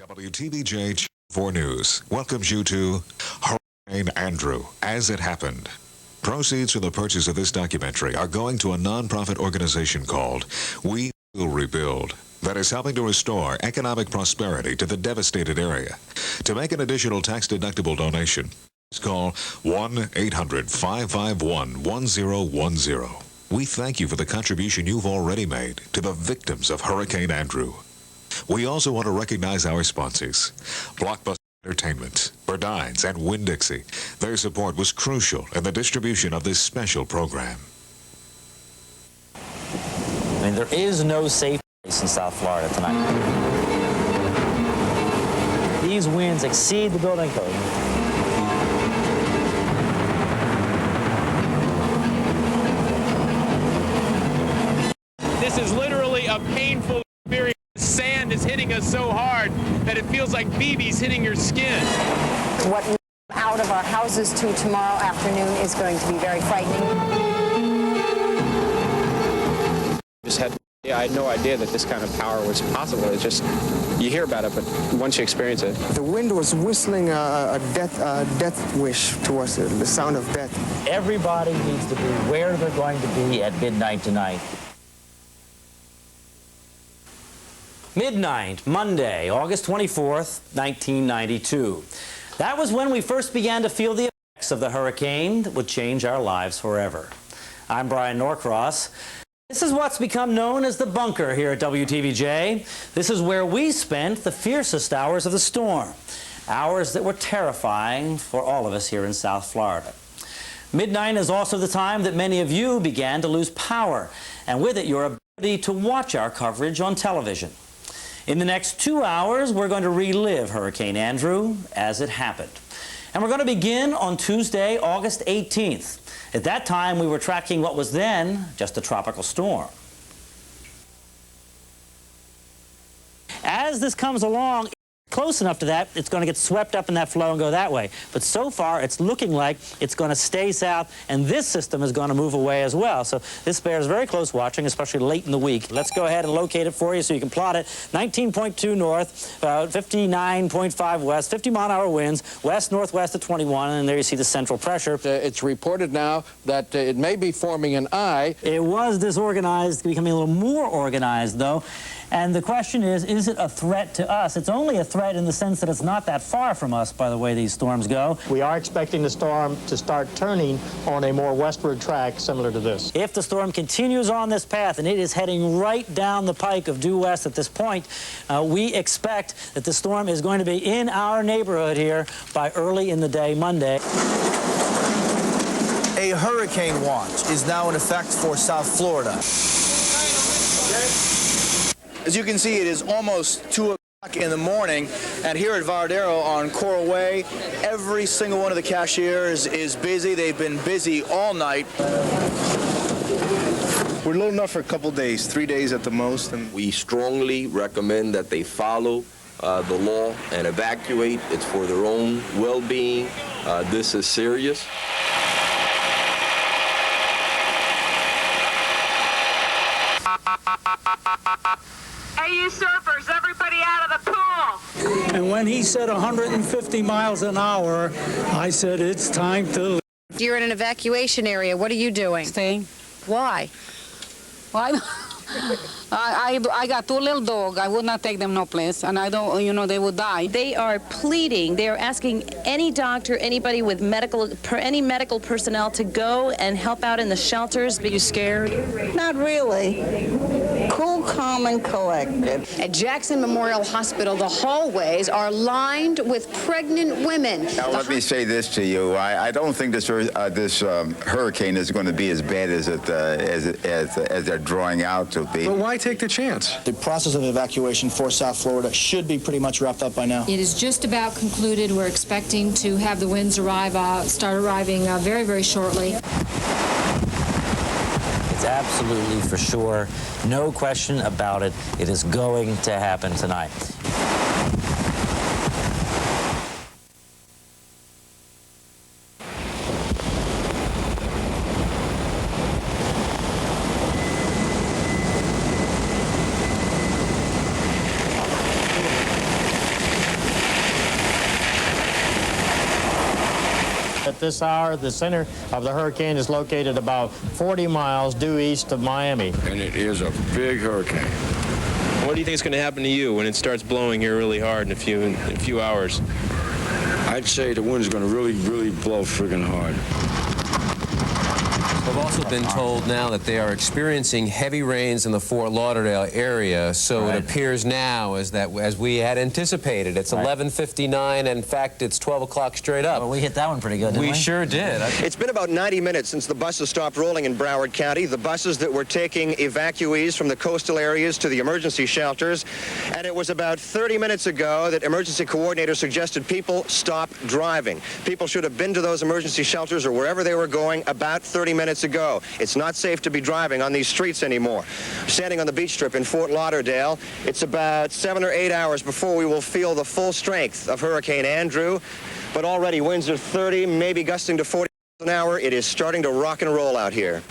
WTVJ 4 News welcomes you to Hurricane Andrew, As It Happened. Proceeds from the purchase of this documentary are going to a nonprofit organization called We Will Rebuild that is helping to restore economic prosperity to the devastated area. To make an additional tax-deductible donation, call 1-800-551-1010. We thank you for the contribution you've already made to the victims of Hurricane Andrew. We also want to recognize our sponsors, Blockbuster Entertainment, Burdines, and Winn-Dixie. Their support was crucial in the distribution of this special program. I mean, there is no safe place in South Florida tonight. These winds exceed the building code. This is literally a painful experience. Sand is hitting us so hard that it feels like BB's hitting your skin. What we come out of our houses to tomorrow afternoon is going to be very frightening. I had no idea that this kind of power was possible. It's just, you hear about it, but once you experience it. The wind was whistling a death wish to us, the sound of death. Everybody needs to be where they're going to be at midnight tonight. Midnight, Monday, August 24th, 1992. That was when we first began to feel the effects of the hurricane that would change our lives forever. I'm Brian Norcross. This is what's become known as the bunker here at WTVJ. This is where we spent the fiercest hours of the storm, hours that were terrifying for all of us here in South Florida. Midnight is also the time that many of you began to lose power, and with it your ability to watch our coverage on television. In the next 2 hours, we're going to relive Hurricane Andrew as it happened. And we're going to begin on Tuesday, August 18th. At that time, we were tracking what was then just a tropical storm. As this comes along, close enough to that, it's going to get swept up in that flow and go that way. But so far, it's looking like it's going to stay south, and this system is going to move away as well. So this bears very close watching, especially late in the week. Let's go ahead and locate it for you so you can plot it. 19.2 north, about 59.5 west, 50-mile-an-hour winds, west-northwest at 21, and there you see the central pressure. It's reported now that it may be forming an eye. It was disorganized, becoming a little more organized, though. And the question is it a threat to us? It's only a threat in the sense that it's not that far from us, by the way these storms go. We are expecting the storm to start turning on a more westward track similar to this. If the storm continues on this path, and it is heading right down the pike of due west at this point, we expect that the storm is going to be in our neighborhood here by early in the day Monday. A hurricane watch is now in effect for South Florida. As you can see, it is almost 2 o'clock in the morning, and here at Varadero on Coral Way, every single one of the cashiers is busy. They've been busy all night. We're low enough for a couple days, 3 days at the most. And we strongly recommend that they follow the law and evacuate. It's for their own well-being. This is serious. Hey, you surfers, everybody out of the pool! And when he said 150 miles an hour, I said, it's time to leave. You're in an evacuation area. What are you doing? Staying. Why? Why? I got 2 little dogs. I would not take them no place, and I don't, they would die. They are pleading. They are asking any doctor, anybody with any medical personnel to go and help out in the shelters. Are you scared? Not really. Cool, calm, and collected. At Jackson Memorial Hospital, the hallways are lined with pregnant women. Now, let me say this to you. I don't think this hurricane is going to be as bad as they're drawing out to be. But why take the chance? The process of evacuation for South Florida should be pretty much wrapped up by now. It is just about concluded. We're expecting to have the winds start arriving very, very shortly. It's absolutely for sure, no question about it. It is going to happen tonight. this hour, the center of the hurricane is located about 40 miles due east of Miami. And it is a big hurricane. What do you think is going to happen to you when it starts blowing here really hard in a few hours? I'd say the wind's going to really blow friggin' hard. We've also been told now that they are experiencing heavy rains in the Fort Lauderdale area, so it appears now as we had anticipated. It's 11:59, and in fact, it's 12 o'clock straight up. Well, we hit that one pretty good, didn't we? We sure did. It's been about 90 minutes since the buses stopped rolling in Broward County, the buses that were taking evacuees from the coastal areas to the emergency shelters, and it was about 30 minutes ago that emergency coordinators suggested people stop driving. People should have been to those emergency shelters or wherever they were going about 30 minutes ago. It's not safe to be driving on these streets anymore. Standing on the beach strip in Fort Lauderdale, it's about 7 or 8 hours before we will feel the full strength of Hurricane Andrew, but already winds are 30, maybe gusting to 40 miles an hour. It is starting to rock and roll out here.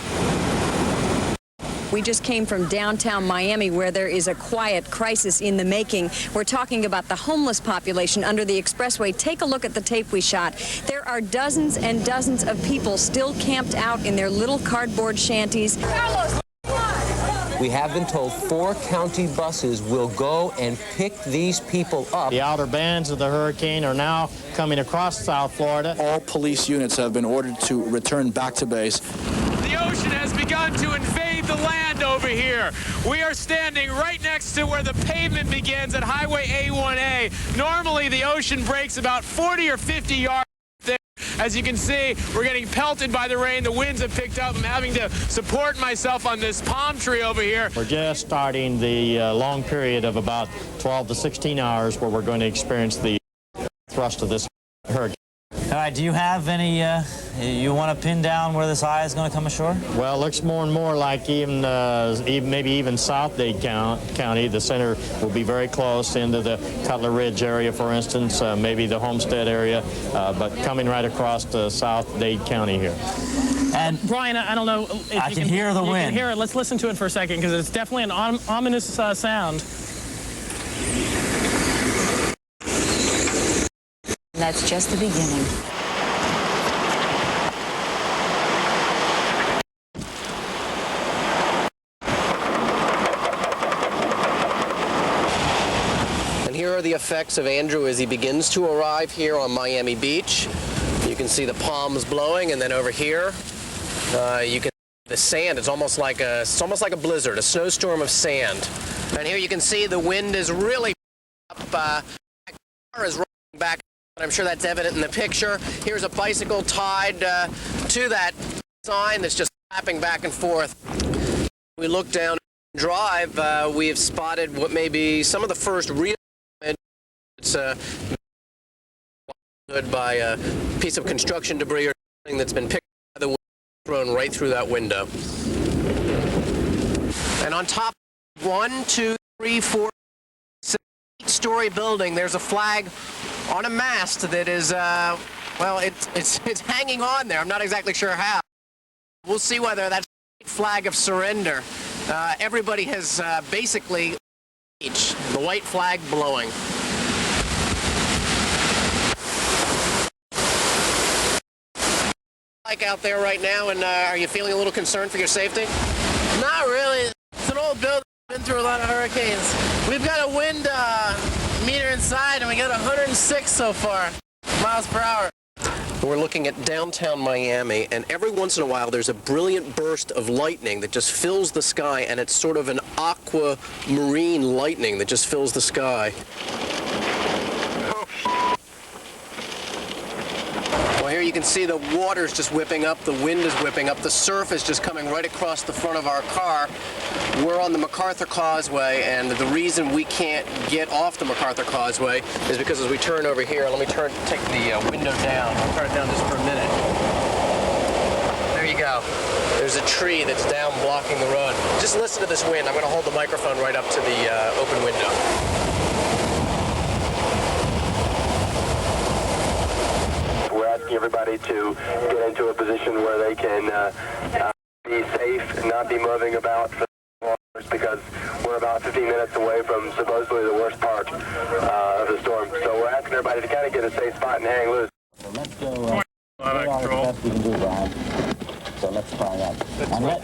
We just came from downtown Miami, where there is a quiet crisis in the making. We're talking about the homeless population under the expressway. Take a look at the tape we shot. There are dozens and dozens of people still camped out in their little cardboard shanties. We have been told 4 county buses will go and pick these people up. The outer bands of the hurricane are now coming across South Florida. All police units have been ordered to return back to base. The ocean has begun to invade the land over here. We are standing right next to where the pavement begins at Highway A1A. Normally, the ocean breaks about 40 or 50 yards there. As you can see, we're getting pelted by the rain. The winds have picked up. I'm having to support myself on this palm tree over here. We're just starting the long period of about 12 to 16 hours where we're going to experience the thrust of this hurricane. All right, do you have any, you want to pin down where this eye is going to come ashore? Well, it looks more and more like maybe even South Dade County. The center will be very close into the Cutler Ridge area, for instance, maybe the Homestead area, but coming right across to South Dade County here. And Brian, I don't know if I can hear the wind. You can hear it. Let's listen to it for a second, because it's definitely an ominous sound. That's just the beginning. And here are the effects of Andrew as he begins to arrive here on Miami Beach. You can see the palms blowing, and then over here, you can see the sand. It's almost like a blizzard, a snowstorm of sand. And here you can see the wind is really up. The car is rolling back. I'm sure that's evident in the picture. Here's a bicycle tied to that sign that's just flapping back and forth. We look down and drive. We have spotted what may be some of the first real damage. It's by a piece of construction debris or something that's been picked up by the wind, thrown right through that window. And on top of 1, 2, 3, 4, 6, 8-story building, there's a flag on a mast that is, well, it's hanging on there. I'm not exactly sure how. We'll see whether that's a flag of surrender. Everybody has basically reached the white flag blowing. Like out there right now, and are you feeling a little concerned for your safety? Not really. It's an old building. Been through a lot of hurricanes. We've got a wind meter inside, and we got 106 so far miles per hour. We're looking at downtown Miami, and every once in a while there's a brilliant burst of lightning that just fills the sky, and it's sort of an aquamarine lightning that just fills the sky. Well, here you can see the water's just whipping up, the wind is whipping up, the surf is just coming right across the front of our car. We're on the MacArthur Causeway, and the reason we can't get off the MacArthur Causeway is because as we turn over here, let me take the window down. I'll turn it down just for a minute. There you go. There's a tree that's down blocking the road. Just listen to this wind. I'm going to hold the microphone right up to the open window. We're asking everybody to get into a position where they can be safe and not be moving about for because we're about 15 minutes away from supposedly the worst part of the storm. So we're asking everybody to kind of get a safe spot and hang loose. Let's go. best we can do, Brian. So let's try that. I don't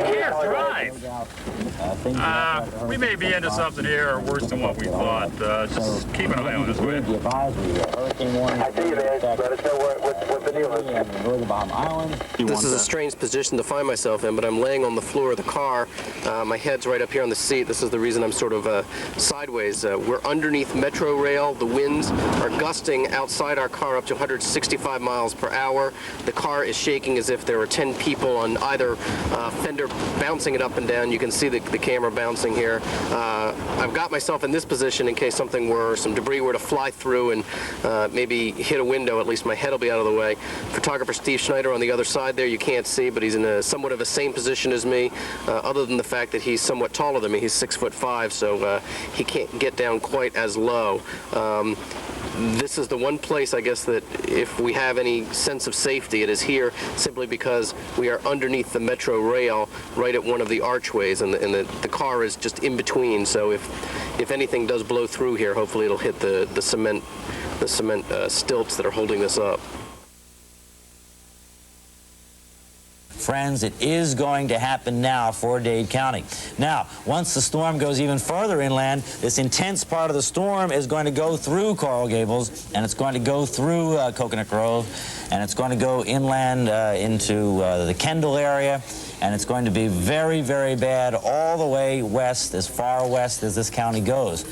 care, drive. We may be into something here worse than what we thought. Just keep an eye on us, will you? Hurricane warning. I see you, man. Let us know what the deal is. This is a strange position to find myself in, but I'm laying on the floor of the car. My head's right up here on the seat. This is the reason I'm sort of sideways. We're underneath Metro Rail. The winds are gusting outside our car up to 165 miles per hour. The car is shaking as if there were 10 people on either fender bouncing it up and down. You can see the camera bouncing here. I've got myself in this position in case some debris were to fly through and maybe hit a window. At least my head will be out of the way. Photographer Steve Schneider on the other side there, you can't see, but he's in somewhat of the same position as me, other than the fact that he's somewhat taller than me. He's 6'5", so he can't get down quite as low. This is the one place, I guess, that if we have any sense of safety, it is here, simply because we are underneath the Metro Rail, right at one of the archways, and the car is just in between. So if anything does blow through here, hopefully it'll hit the cement stilts that are holding this up. Friends, it is going to happen now for Dade County. Now, once the storm goes even further inland, this intense part of the storm is going to go through Coral Gables, and it's going to go through Coconut Grove, and it's going to go inland into the Kendall area, and it's going to be very, very bad all the way west, as far west as this county goes.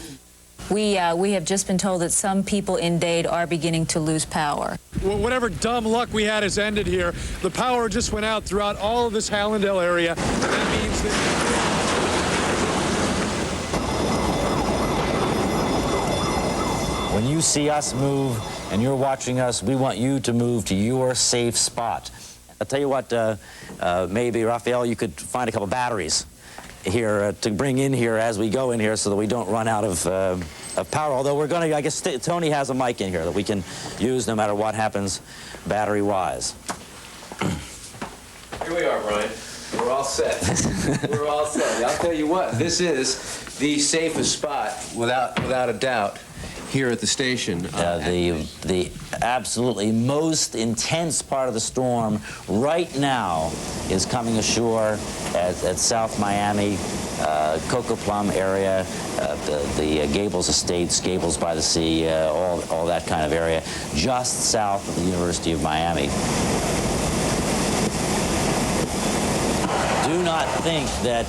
We have just been told that some people in Dade are beginning to lose power. Well, whatever dumb luck we had has ended here. The power just went out throughout all of this Hallandale area. And that means that... When you see us move and you're watching us, we want you to move to your safe spot. I'll tell you what, maybe, Raphael, you could find a couple batteries here to bring in here as we go in here so that we don't run out of power. Although we're going to, I guess Tony has a mic in here that we can use no matter what happens battery-wise. Here we are, Brian. We're all set. We're all set. I'll tell you what, this is the safest spot, without a doubt, here at the station. The absolutely most intense part of the storm right now is coming ashore at South Miami, Cocoa Plum area, the Gables Estates, Gables by the Sea, all that kind of area, just south of the University of Miami. Do not think that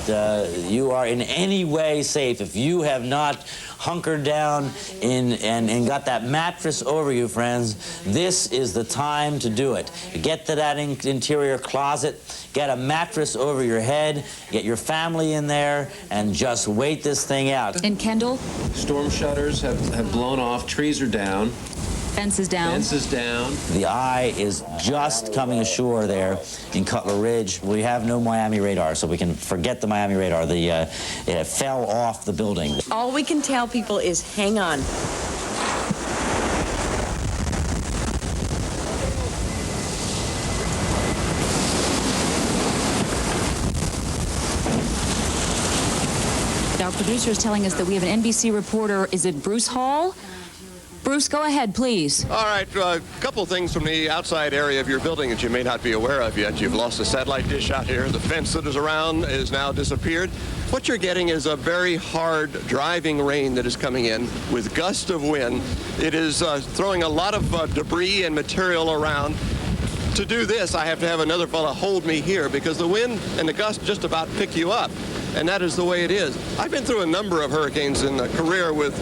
you are in any way safe if you have not hunkered down and got that mattress over you, friends. This is the time to do it. Get to that interior closet, get a mattress over your head, get your family in there, and just wait this thing out. In Kendall? Storm shutters have blown off, trees are down. Fences down. Fences down. The eye is just coming ashore there in Cutler Ridge. We have no Miami radar, so we can forget the Miami radar. It fell off the building. All we can tell people is hang on. Our producer is telling us that we have an NBC reporter. Is it Bruce Hall? Bruce, go ahead, please. All right, a couple things from the outside area of your building that you may not be aware of yet. You've lost a satellite dish out here. The fence that is around is now disappeared. What you're getting is a very hard driving rain that is coming in with gusts of wind. It is throwing a lot of debris and material around. To do this, I have to have another fella hold me here because the wind and the gust just about pick you up. And that is the way it is. I've been through a number of hurricanes in a career with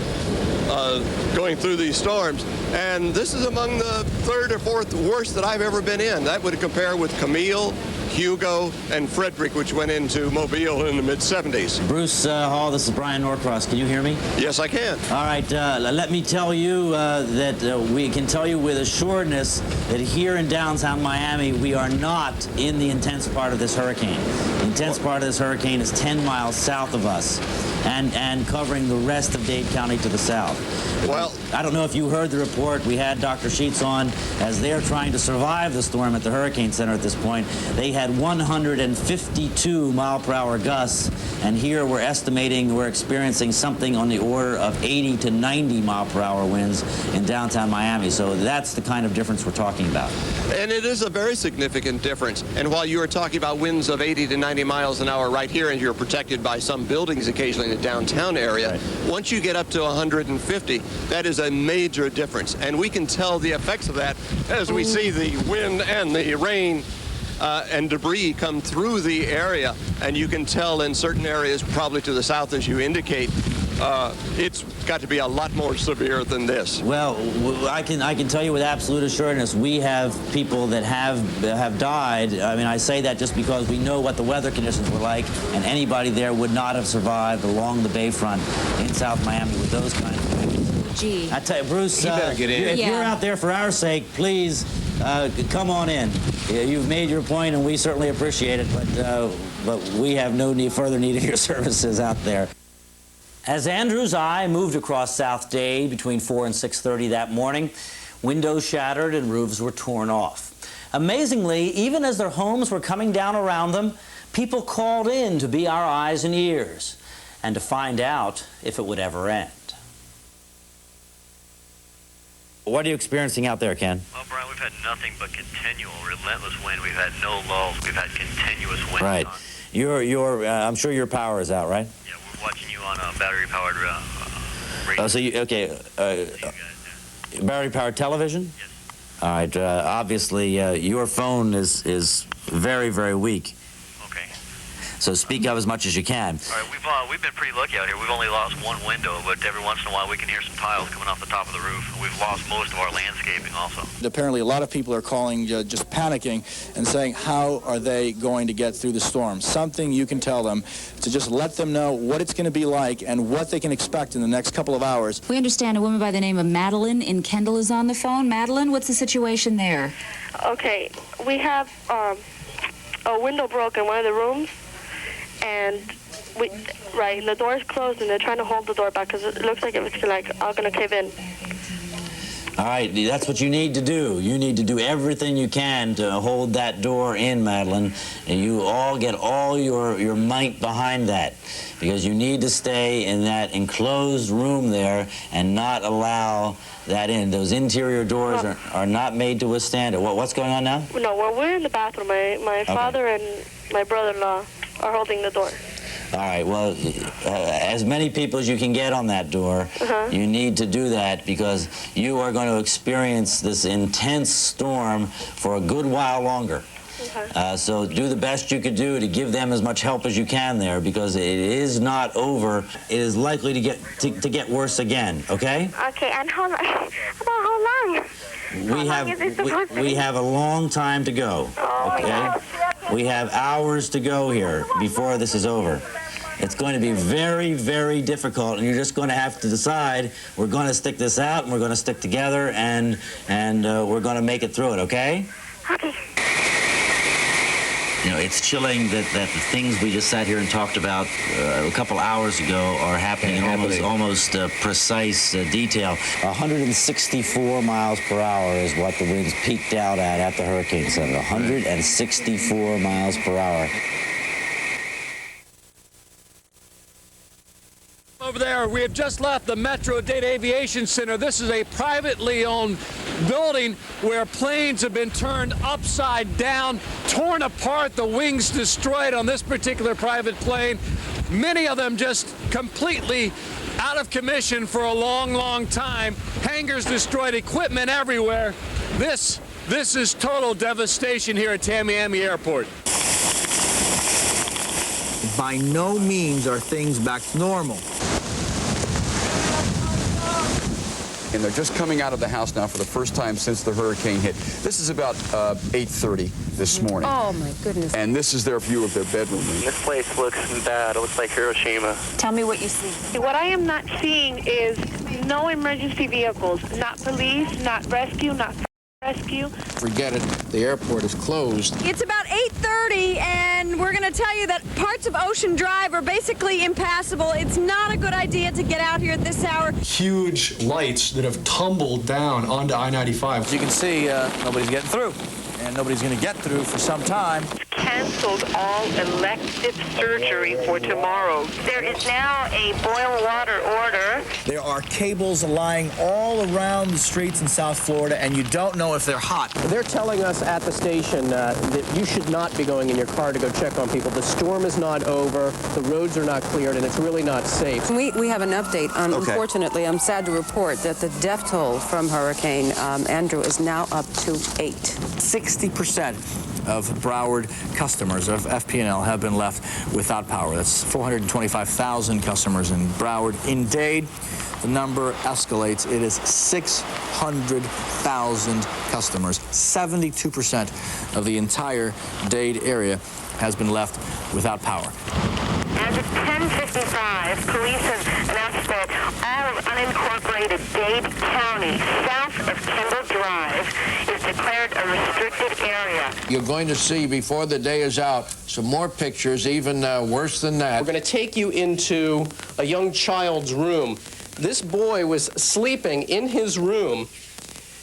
going through these storms, and this is among the third or fourth worst that I've ever been in. That would compare with Camille, Hugo, and Frederick, which went into Mobile in the mid-70s. Bruce Hall, this is Brian Norcross. Can you hear me? Yes, I can. All right, let me tell you that we can tell you with assuredness that here in downtown Miami, we are not in the intense part of this hurricane. The intense part of this hurricane is 10 miles south of us. and covering the rest of Dade County to the south. Well, I don't know if you heard the report. We had Dr. Sheets on as they're trying to survive the storm at the Hurricane Center at this point. They had 152 mile-per-hour gusts, and here we're estimating we're experiencing something on the order of 80 to 90 mile-per-hour winds in downtown Miami. So that's the kind of difference we're talking about. And it is a very significant difference. And while you are talking about winds of 80 to 90 miles an hour right here, and you're protected by some buildings occasionally in the downtown area, right, once you get up to 150, that is a major difference. And we can tell the effects of that as we see the wind and the rain and debris come through the area. And you can tell in certain areas, probably to the south as you indicate, it's got to be a lot more severe than this. Well, I can tell you with absolute assurance, we have people that have died. I mean, I say that just because we know what the weather conditions were like, and anybody there would not have survived along the bayfront in South Miami with those kinds of conditions. Gee. I tell you, Bruce, you better get in. If you're out there for our sake, please come on in. You've made your point, and we certainly appreciate it, but we have no further need of your services out there. As Andrew's eye moved across South Dade between 4 and 6:30 that morning, windows shattered and roofs were torn off. Amazingly, even as their homes were coming down around them, people called in to be our eyes and ears and to find out if it would ever end. What are you experiencing out there, Ken? Well, Brian, we've had nothing but continual, relentless wind. We've had no lulls. We've had continuous wind. Right. I'm sure your power is out, right? Yeah, we're watching you on a battery-powered radio. Oh, so battery-powered television? Yes. All right. Obviously, your phone is very, very weak. Okay. So speak up as much as you can. All right, we've been pretty lucky out here. We've only lost one window, but every once in a while we can hear some tiles coming off the top of the roof. We've lost most of our landscaping also. Apparently, a lot of people are calling, just panicking and saying, how are they going to get through the storm? Something you can tell them to just let them know what it's going to be like and what they can expect in the next couple of hours. We understand a woman by the name of Madeline in Kendall is on the phone. Madeline, what's the situation there? Okay, we have a window broke in one of the rooms, and the door's closed, and they're trying to hold the door back because it looks like it's all gonna cave in. All right, that's what you need to do. You need to do everything you can to hold that door in, Madeline, and you all get all your might behind that, because you need to stay in that enclosed room there and not allow that in. Those interior doors are not made to withstand it. What's going on now? No, we're in the bathroom. My father and my brother-in-law are holding the door. All right, well, as many people as you can get on that door, you need to do that, because you are going to experience this intense storm for a good while longer. So do the best you could do to give them as much help as you can there, because it is not over. It is likely to get worse again, okay? Okay, and how long? We have a long time to go, okay? We have hours to go here before this is over. It's going to be very, very difficult, and you're just going to have to decide, we're going to stick this out, and we're going to stick together, and we're going to make it through it, okay? Okay. You know, it's chilling that the things we just sat here and talked about a couple hours ago are happening in almost precise detail. 164 miles per hour is what the winds peaked out at the Hurricane Center. 164 miles per hour. Over there, we have just left the Metro Dade Aviation Center. This is a privately owned building where planes have been turned upside down, torn apart, the wings destroyed on this particular private plane. Many of them just completely out of commission for a long, long time. Hangars destroyed, equipment everywhere. This is total devastation here at Tamiami Airport. By no means are things back to normal. And they're just coming out of the house now for the first time since the hurricane hit. This is about 8:30 this morning. Oh, my goodness. And this is their view of their bedroom. This place looks bad. It looks like Hiroshima. Tell me what you see. What I am not seeing is no emergency vehicles, not police, not rescue, not rescue. Forget it. The airport is closed. It's about 8:30. 6:30, and we're going to tell you that parts of Ocean Drive are basically impassable. It's not a good idea to get out here at this hour. Huge lights that have tumbled down onto I-95. As you can see, nobody's getting through, and nobody's going to get through for some time. Canceled all elective surgery for tomorrow. There is now a boil water order. There are cables lying all around the streets in South Florida, and you don't know if they're hot. They're telling us at the station that you should not be going in your car to go check on people. The storm is not over, the roads are not cleared, and it's really not safe. We have an update. Unfortunately, I'm sad to report that the death toll from Hurricane Andrew is now up to 8. 60% of Broward customers of FP&L have been left without power. That's 425,000 customers in Broward. In Dade, the number escalates. It is 600,000 customers. 72% of the entire Dade area has been left without power. As of 10:55, police have announced that all of unincorporated Dade County, south of Kendall Drive, is declared a restricted area. You're going to see, before the day is out, some more pictures, even worse than that. We're going to take you into a young child's room. This boy was sleeping in his room,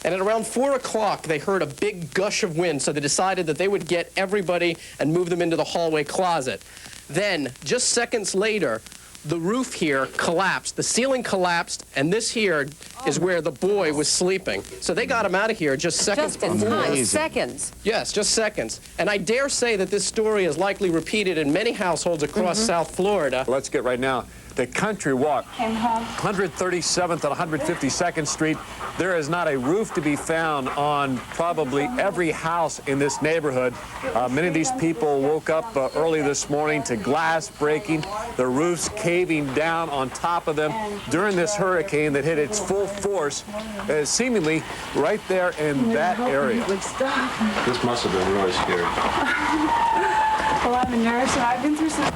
and at around 4 o'clock, they heard a big gush of wind, so they decided that they would get everybody and move them into the hallway closet. Then, just seconds later, the roof here collapsed. The ceiling collapsed, and this here is where the boy was sleeping. So they got him out of here just seconds before. Seconds. Yes, just seconds. And I dare say that this story is likely repeated in many households across South Florida. Let's get right now. The Country Walk, 137th and 152nd Street. There is not a roof to be found on probably every house in this neighborhood. Many of these people woke up early this morning to glass breaking, the roofs caving down on top of them during this hurricane that hit its full force, seemingly right there in that area. This must have been really scary. Well, I'm a nurse, and I've been through some...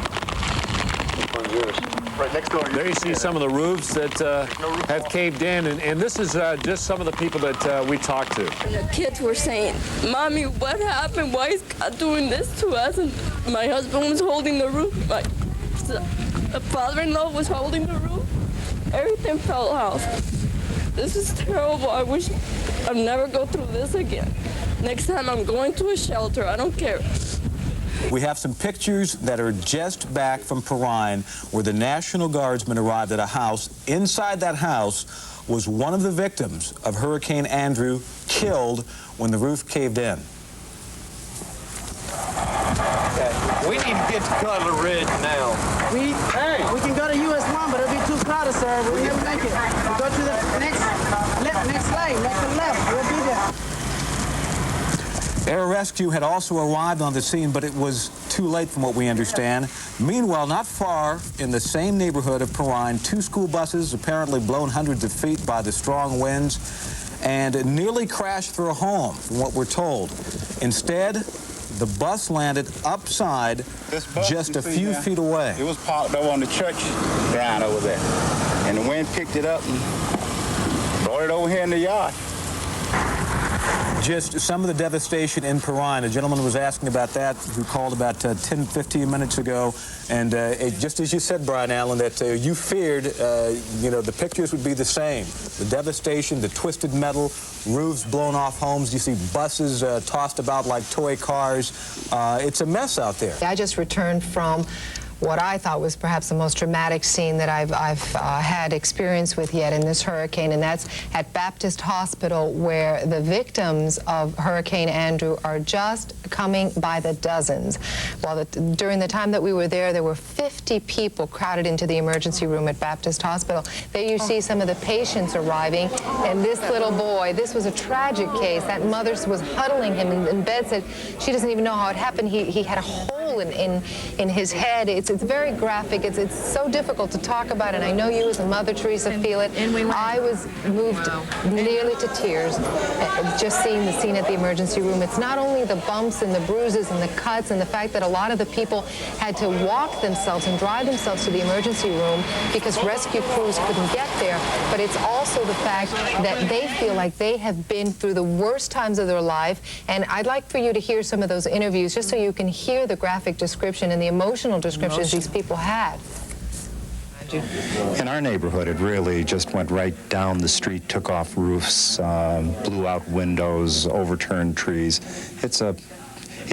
Right next door. There you see some of the roofs that have caved in, and this is just some of the people that we talked to. And the kids were saying, "Mommy, what happened? Why is God doing this to us?" And my husband was holding the roof. My father-in-law was holding the roof. Everything fell off. This is terrible. I wish I'd never go through this again. Next time I'm going to a shelter. I don't care. We have some pictures that are just back from Perrine, where the National Guardsmen arrived at a house. Inside that house was one of the victims of Hurricane Andrew, killed when the roof caved in. We need to get to Cutler Ridge now. We can go to US 1, but it'll be too crowded, sir. We'll never make it. We'll go to the next lane, make the left. We'll be there. Air Rescue had also arrived on the scene, but it was too late from what we understand. Meanwhile, not far in the same neighborhood of Perrine, 2 school buses apparently blown hundreds of feet by the strong winds and nearly crashed through a home, from what we're told. Instead, the bus landed upside just a few feet away. It was parked over on the church ground over there, and the wind picked it up and brought it over here in the yard. Just some of the devastation in Perrine. A gentleman was asking about that who called about 10, 15 minutes ago. And just as you said, Brian Allen, that you feared, the pictures would be the same. The devastation, the twisted metal, roofs blown off homes. You see buses tossed about like toy cars. It's a mess out there. I just returned from what I thought was perhaps the most dramatic scene that I've had experience with yet in this hurricane, and that's at Baptist Hospital, where the victims of Hurricane Andrew are just coming by the dozens. During the time that we were there were 50 people crowded into the emergency room at Baptist Hospital. There you see some of the patients arriving, and this little boy, this was a tragic case. That mother was huddling him in bed, said she doesn't even know how it happened. He had a hole in his head. It's it's very graphic. It's so difficult to talk about, and I know you as a Mother Teresa feel it. And I was moved nearly to tears just seeing the scene at the emergency room. It's not only the bumps and the bruises and the cuts and the fact that a lot of the people had to walk themselves and drive themselves to the emergency room because rescue crews couldn't get there, but it's also the fact that they feel like they have been through the worst times of their life. And I'd like for you to hear some of those interviews just so you can hear the graphic description and the emotional descriptions these people had. In our neighborhood, it really just went right down the street, took off roofs, blew out windows, overturned trees.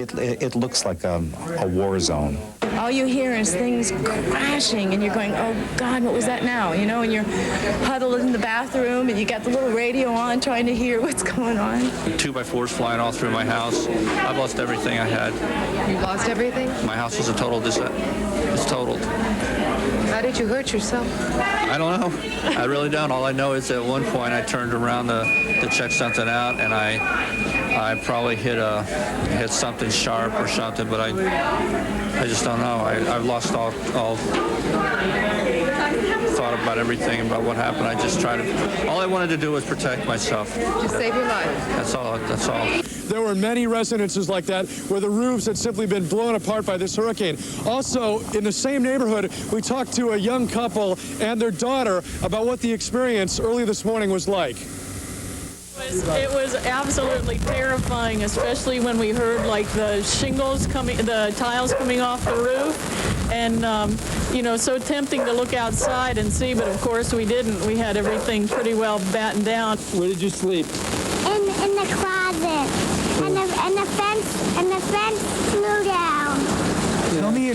It looks like a war zone. All you hear is things crashing, and you're going, oh, God, what was that now? You know, and you're huddled in the bathroom, and you got the little radio on trying to hear what's going on. 2x4s flying all through my house. I've lost everything I had. You lost everything? My house is a total it's totaled. How did you hurt yourself? I don't know. I really don't. All I know is at one point I turned around to check something out, and I probably hit something sharp or something, but I just don't know. I've lost all thought about everything, about what happened. I just all I wanted to do was protect myself. Just save your life. That's all. There were many residences like that where the roofs had simply been blown apart by this hurricane. Also, in the same neighborhood, we talked to a young couple and their daughter about what the experience early this morning was like. It was absolutely terrifying, especially when we heard like the tiles coming off the roof, and you know, so tempting to look outside and see, but of course we didn't. We had everything pretty well battened down. Where did you sleep? In the closet, and the fence flew down.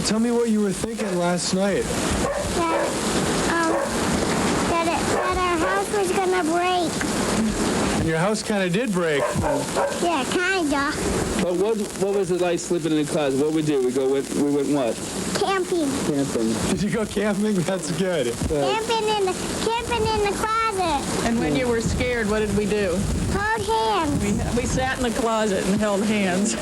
Tell me what you were thinking last night. That our house was gonna break. And your house kind of did break. Yeah, kinda. But what was it like sleeping in the closet? What we do? We went what? Camping. Did you go camping? That's good. Camping in the closet. And when you were scared, what did we do? Hold hands. We sat in the closet and held hands.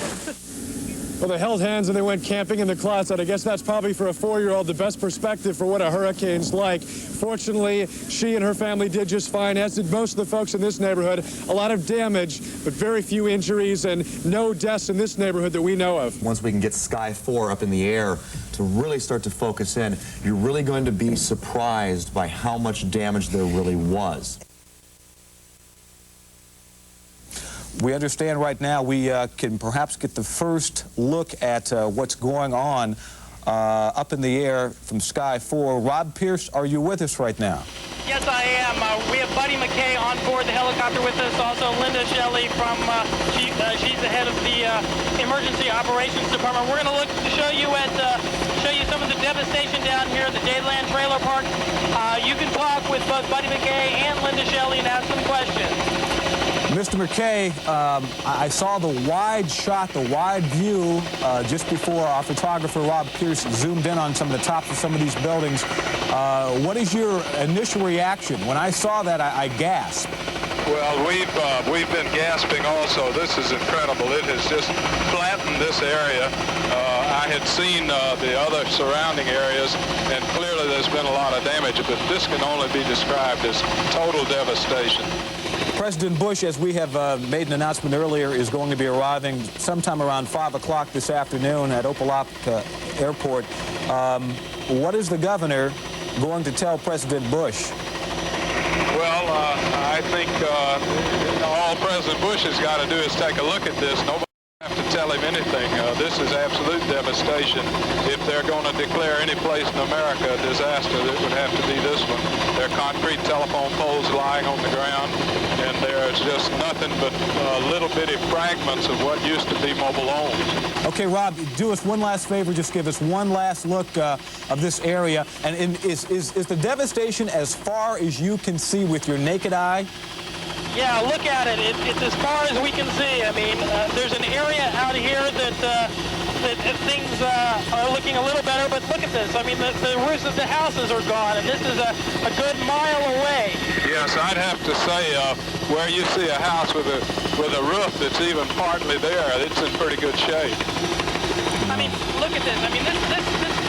Well, they held hands and they went camping in the closet. I guess that's probably for a 4-year-old the best perspective for what a hurricane's like. Fortunately, she and her family did just fine, as did most of the folks in this neighborhood. A lot of damage, but very few injuries and no deaths in this neighborhood that we know of. Once we can get Sky 4 up in the air to really start to focus in, you're really going to be surprised by how much damage there really was. We understand right now we can perhaps get the first look at what's going on up in the air from Sky 4. Rob Pierce, are you with us right now? Yes, I am. We have Buddy McKay on board the helicopter with us. Also, Linda Shelley from, she's the head of the Emergency Operations Department. We're going to look to show you some of the devastation down here at the Dayland Trailer Park. You can talk with both Buddy McKay and Linda Shelley and ask them questions. Mr. McKay, I saw the wide shot, the wide view just before our photographer Rob Pierce zoomed in on some of the tops of some of these buildings. What is your initial reaction? When I saw that, I gasped. Well, we've been gasping also. This is incredible. It has just flattened this area. I had seen the other surrounding areas, and clearly there's been a lot of damage, but this can only be described as total devastation. President Bush, as we have made an announcement earlier, is going to be arriving sometime around 5 o'clock this afternoon at Opelika Airport. What is the governor going to tell President Bush? Well, I think all President Bush has got to do is take a look at this. Nobody have to tell him anything. This is absolute devastation. If they're going to declare any place in America a disaster, it would have to be this one. There are concrete telephone poles lying on the ground, and there's just nothing but little bitty fragments of what used to be mobile homes. Okay, Rob, do us one last favor. Just give us one last look of this area. And is the devastation as far as you can see with your naked eye? Yeah, look at it. It's as far as we can see. I mean, there's an area out here that things are looking a little better, but look at this. I mean, the roofs of the houses are gone, and this is a good mile away. Yes, I'd have to say where you see a house with a roof that's even partly there, it's in pretty good shape. I mean, look at this. I mean, this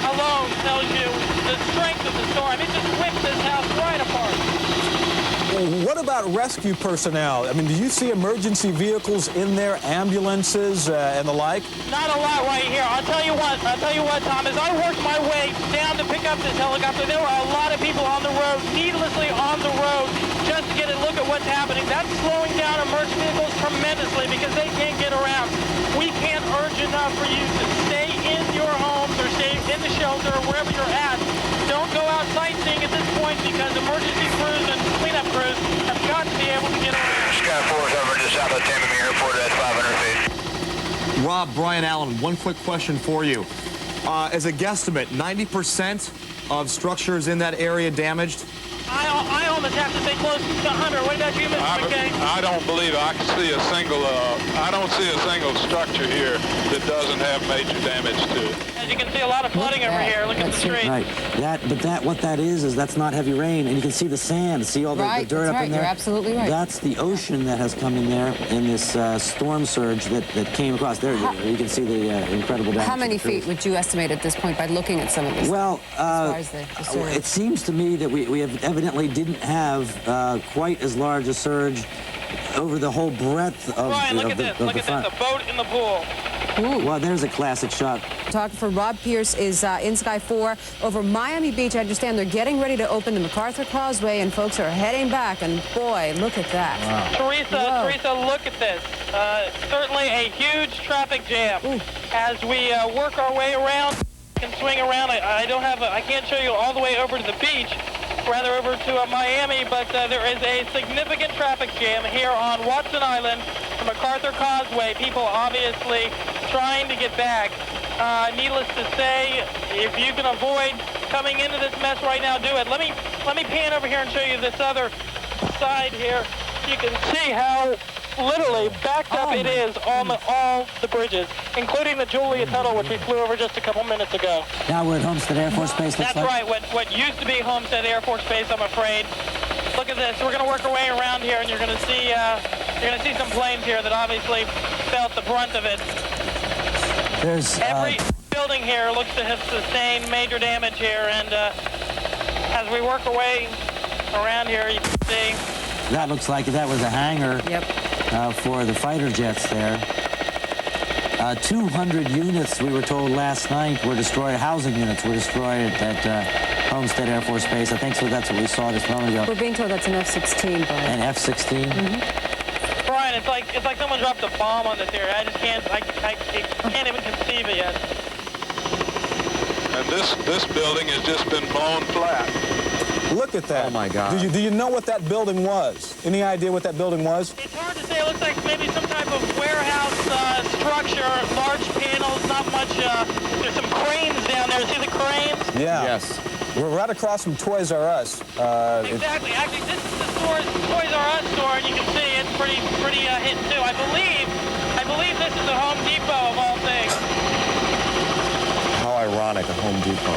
alone tells you the strength of the storm. It just whipped this house right apart. What about rescue personnel? I mean, do you see emergency vehicles in there, ambulances and the like? Not a lot right here. I'll tell you what, Tom, as I worked my way down to pick up this helicopter, there were a lot of people on the road, needlessly on the road, just to get a look at what's happening. That's slowing down emergency vehicles tremendously because they can't get around. We can't urge enough for you to stay in your homes or stay in the shelter or wherever you're at. Don't go out sightseeing at this point because emergency crews and cleanup crews have got to be able to get around. Sky 4 is over to south of Tammany Airport at 500 feet. Rob, Brian Allen, one quick question for you. As a guesstimate, 90% of structures in that area damaged? I almost have to say close to 100. What about you, Mr. McKay? I don't believe I can see a single. I don't see a single structure here that doesn't have major damage to it. As you can see, a lot of flooding over here. Look at the street. Right. What that is that's not heavy rain, and you can see the sand, see all the dirt up in there. You're absolutely right. That's the ocean that has come in there in this storm surge that came across. There you can see the incredible damage. How many feet would you estimate at this point by looking at some of this? Well, as far as the it seems to me that we have evidently didn't have quite as large a surge over the whole breadth of Brian, look at the this. Look at front. this. A boat in the pool. Ooh. Well, there's a classic shot. Photographer Rob Pierce is in Sky 4 over Miami Beach. I understand they're getting ready to open the MacArthur Causeway, and folks are heading back. And boy, look at that. Wow. Teresa, look at this. Certainly a huge traffic jam. Ooh. As we work our way around and swing around, I can't show you all the way over to the beach, rather over to Miami, but there is a significant traffic jam here on Watson Island, the MacArthur Causeway. People obviously trying to get back. Needless to say, if you can avoid coming into this mess right now, do it. Let me pan over here and show you this other side here. You can see how literally backed up it is on all the bridges, including the Julia Tunnel, which we flew over just a couple minutes ago. Now we're at Homestead Air Force Base. That's right. What used to be Homestead Air Force Base, I'm afraid. Look at this. We're going to work our way around here, and you're going to see some planes here that obviously felt the brunt of it. There's every building here looks to have sustained major damage here, and as we work our way around here, you can see that looks like that was a hangar. Yep. For the fighter jets there. 200 units, we were told last night, were destroyed. Housing units were destroyed at Homestead Air Force Base. I think so. That's what we saw just a moment ago. We're being told that's an F-16, Brian. An F-16? Mm-hmm. Brian, it's like someone dropped a bomb on this area. I just can't even conceive it yet. And this building has just been blown flat. Look at that. Oh, my God. Do you know what that building was? Any idea what that building was? It's hard to say. It looks like maybe some type of warehouse structure, large panels, not much. There's some cranes down there. See the cranes? Yeah. Yes. We're right across from Toys R Us. Exactly. Actually, this is the Toys R Us store, and you can see it's pretty hit too. I believe this is a Home Depot of all things. How ironic, a Home Depot.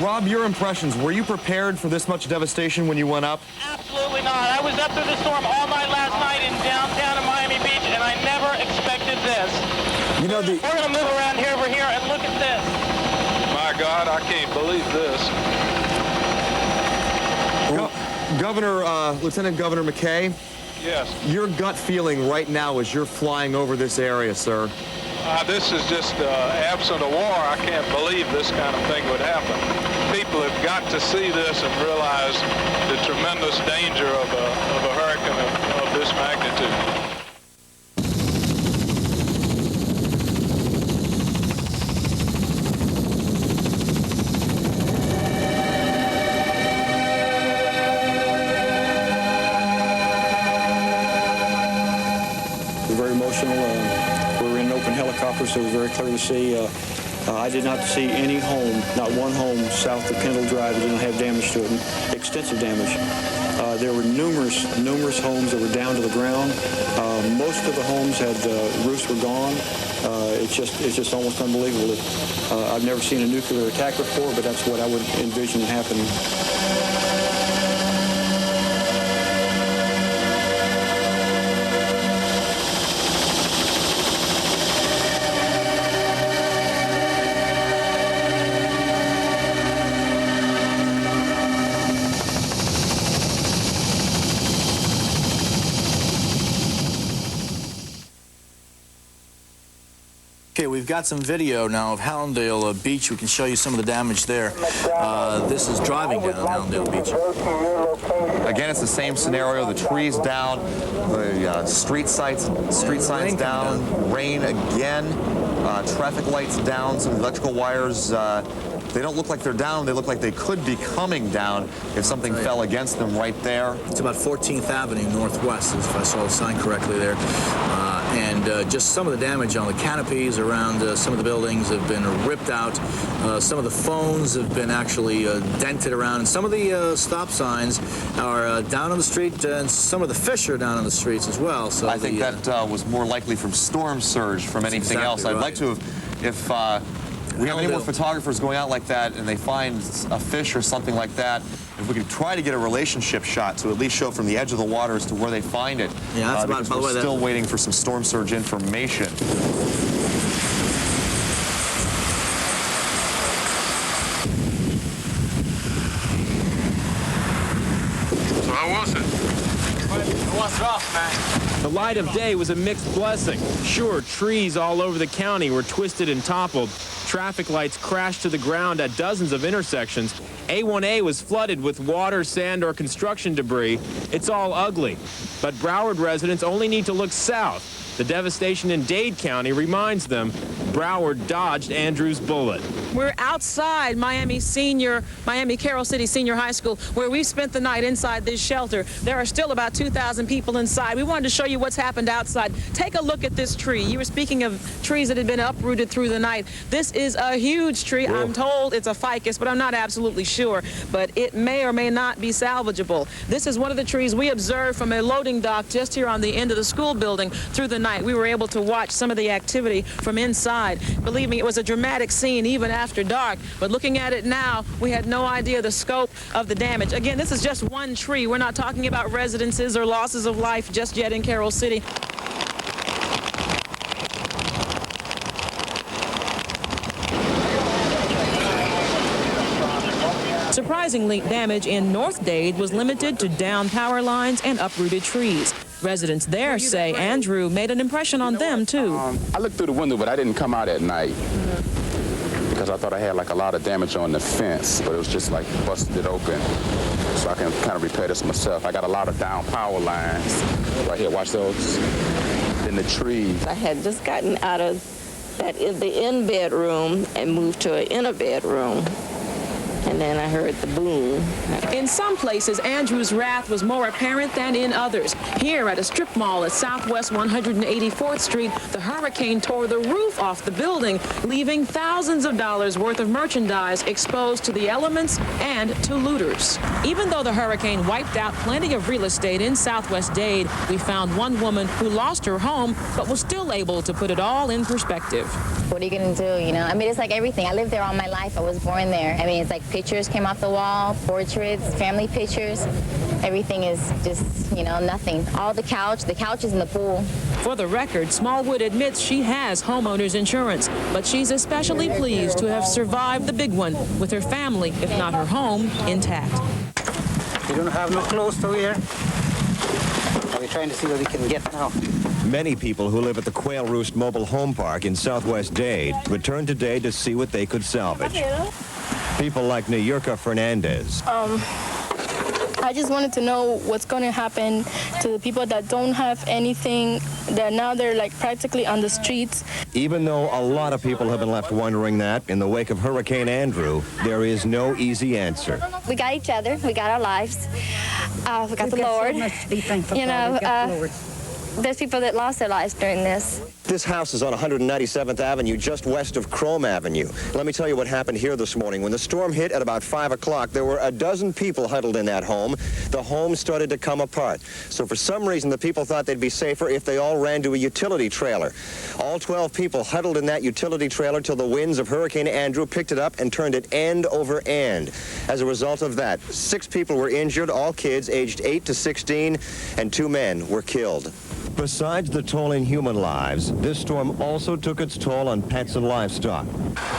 Rob, your impressions, were you prepared for this much devastation when you went up? Absolutely not. I was up through the storm all night last night in downtown Miami Beach, and I never expected this. You know, we're going to move around here over here and look at this. My God, I can't believe this. Lieutenant Governor McKay? Yes. Your gut feeling right now as you're flying over this area, sir? This is just absent a war. I can't believe this kind of thing would happen. People have got to see this and realize the tremendous danger of a hurricane of this magnitude. Very emotional. We were in an open helicopter, so it was very clear to see. I did not see any home, not one home south of Kendall Drive that didn't have damage to it, extensive damage. There were numerous homes that were down to the ground. Most of the homes had roofs were gone. It's just almost unbelievable. I've never seen a nuclear attack before, but that's what I would envision happening. Okay, we've got some video now of Hallandale Beach. We can show you some of the damage there. This is driving down Hallandale Beach. Again, it's the same scenario. The trees down, the street signs down, rain again, traffic lights down, some electrical wires. They don't look like they're down. They look like they could be coming down if something fell against them right there. It's about 14th Avenue Northwest, if I saw the sign correctly there. And just some of the damage on the canopies around some of the buildings have been ripped out. Some of the phones have been actually dented around. And some of the stop signs are down on the street, and some of the fish are down on the streets as well. So I think that was more likely from storm surge from anything else. I'd like to have, if we have any more photographers going out like that and they find a fish or something like that, if we could try to get a relationship shot to at least show from the edge of the water as to where they find it. Yeah, that's because we're still waiting for some storm surge information. So how was it? It was rough, man. The light of day was a mixed blessing. Sure, trees all over the county were twisted and toppled. Traffic lights crashed to the ground at dozens of intersections. A1A was flooded with water, sand, or construction debris. It's all ugly. But Broward residents only need to look south. The devastation in Dade County reminds them Broward dodged Andrew's bullet. We're outside Miami Carroll City Senior High School, where we spent the night inside this shelter. There are still about 2,000 people inside. We wanted to show you what's happened outside. Take a look at this tree. You were speaking of trees that had been uprooted through the night. This is a huge tree. Whoa. I'm told it's a ficus, but I'm not absolutely sure. But it may or may not be salvageable. This is one of the trees we observed from a loading dock just here on the end of the school building through the night. We were able to watch some of the activity from inside. Believe me, it was a dramatic scene even after dark. But looking at it now, we had no idea the scope of the damage. Again, this is just one tree. We're not talking about residences or losses of life just yet in Carroll City. Surprisingly, damage in North Dade was limited to downed power lines and uprooted trees. Residents there say Andrew made an impression on them, too. I looked through the window, but I didn't come out at night because I thought I had like a lot of damage on the fence, but it was just like busted open. So I can kind of repair this myself. I got a lot of down power lines right here. Watch those. In the trees. I had just gotten out of the in bedroom and moved to an inner bedroom. And then I heard the boom. In some places, Andrew's wrath was more apparent than in others. Here at a strip mall at Southwest 184th Street, the hurricane tore the roof off the building, leaving thousands of dollars worth of merchandise exposed to the elements and to looters. Even though the hurricane wiped out plenty of real estate in Southwest Dade, we found one woman who lost her home but was still able to put it all in perspective. What are you going to do, you know? I mean, it's like everything. I lived there all my life. I was born there. I mean, it's like pictures came off the wall, portraits, family pictures. Everything is just, you know, nothing. All the couch is in the pool. For the record, Smallwood admits she has homeowner's insurance, but she's especially pleased to have survived the big one with her family, if not her home, intact. You don't have no clothes to wear? We're trying to see what we can get now. Many people who live at the Quail Roost Mobile Home Park in Southwest Dade returned today to see what they could salvage. People like Nayurka Fernandez. I just wanted to know what's going to happen to the people that don't have anything, that now they're like practically on the streets. Even though a lot of people have been left wondering that, in the wake of Hurricane Andrew, there is no easy answer. We got each other. We got our lives. We got the Lord. So much to be thankful for. You know, there's people that lost their lives during this. This house is on 197th Avenue, just west of Chrome Avenue. Let me tell you what happened here this morning. When the storm hit at about 5 o'clock, there were a dozen people huddled in that home. The home started to come apart. So for some reason, the people thought they'd be safer if they all ran to a utility trailer. All 12 people huddled in that utility trailer till the winds of Hurricane Andrew picked it up and turned it end over end. As a result of that, 6 people were injured, all kids aged 8 to 16, and 2 men were killed. Besides the toll in human lives, this storm also took its toll on pets and livestock.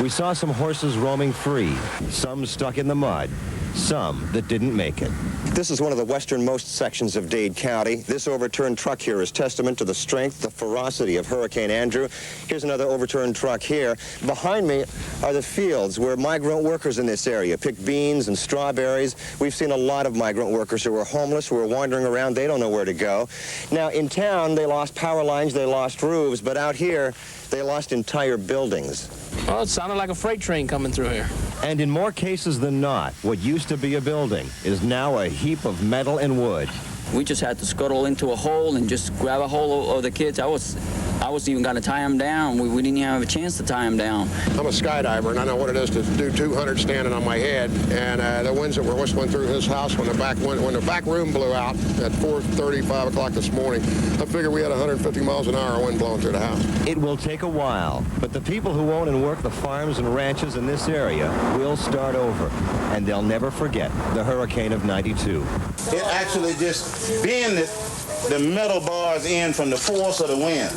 We saw some horses roaming free, some stuck in the mud, some that didn't make it. This is one of the westernmost sections of Dade County. This overturned truck here is testament to the strength, the ferocity of Hurricane Andrew. Here's another overturned truck here. Behind me are the fields where migrant workers in this area pick beans and strawberries. We've seen a lot of migrant workers who are homeless, who are wandering around. They don't know where to go. Now, in town, they lost power lines, they lost roofs, but out here, they lost entire buildings. Well, it sounded like a freight train coming through here. And in more cases than not, what used to be a building is now a heap of metal and wood. We just had to scuttle into a hole and just grab a hold of the kids. I was even going to tie them down. We didn't even have a chance to tie them down. I'm a skydiver, and I know what it is to do 200 standing on my head. And the winds that were whistling through his house when the back room blew out at 4:30, 5 o'clock this morning, I figured we had 150 miles an hour wind blowing through the house. It will take a while, but the people who own and work the farms and ranches in this area will start over, and they'll never forget the hurricane of '92. It actually just bent the metal bars in from the force of the wind.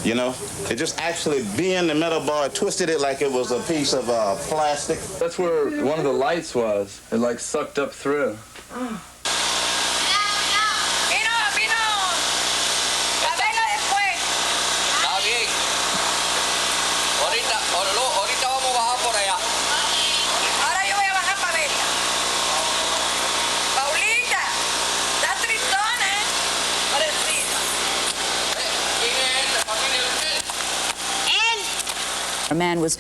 You know, it just actually bent the metal bar, twisted it like it was a piece of plastic. That's where one of the lights was. It like sucked up through. A man was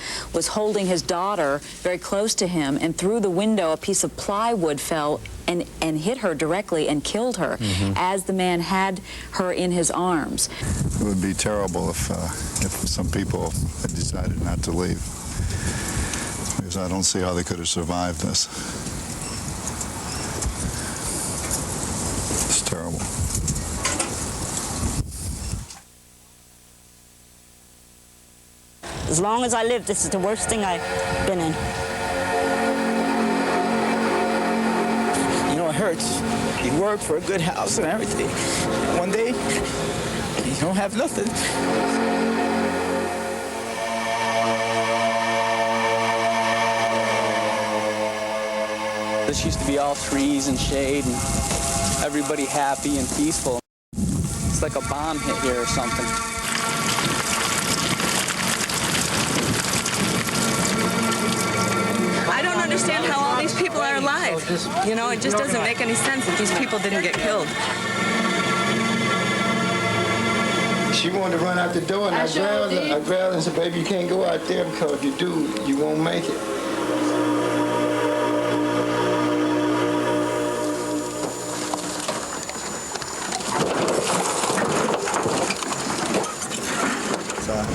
holding his daughter very close to him, and through the window a piece of plywood fell and hit her directly and killed her as the man had her in his arms. It would be terrible if some people had decided not to leave, because I don't see how they could have survived this. It's terrible. As long as I live, this is the worst thing I've been in. You know, it hurts. You work for a good house and everything. One day, you don't have nothing. This used to be all trees and shade and everybody happy and peaceful. It's like a bomb hit here or something. I don't understand how all these people are alive. You know, it just doesn't make any sense that these people didn't get killed. She wanted to run out the door, and I grabbed her and said, baby, you can't go out there, because if you do, you won't make it.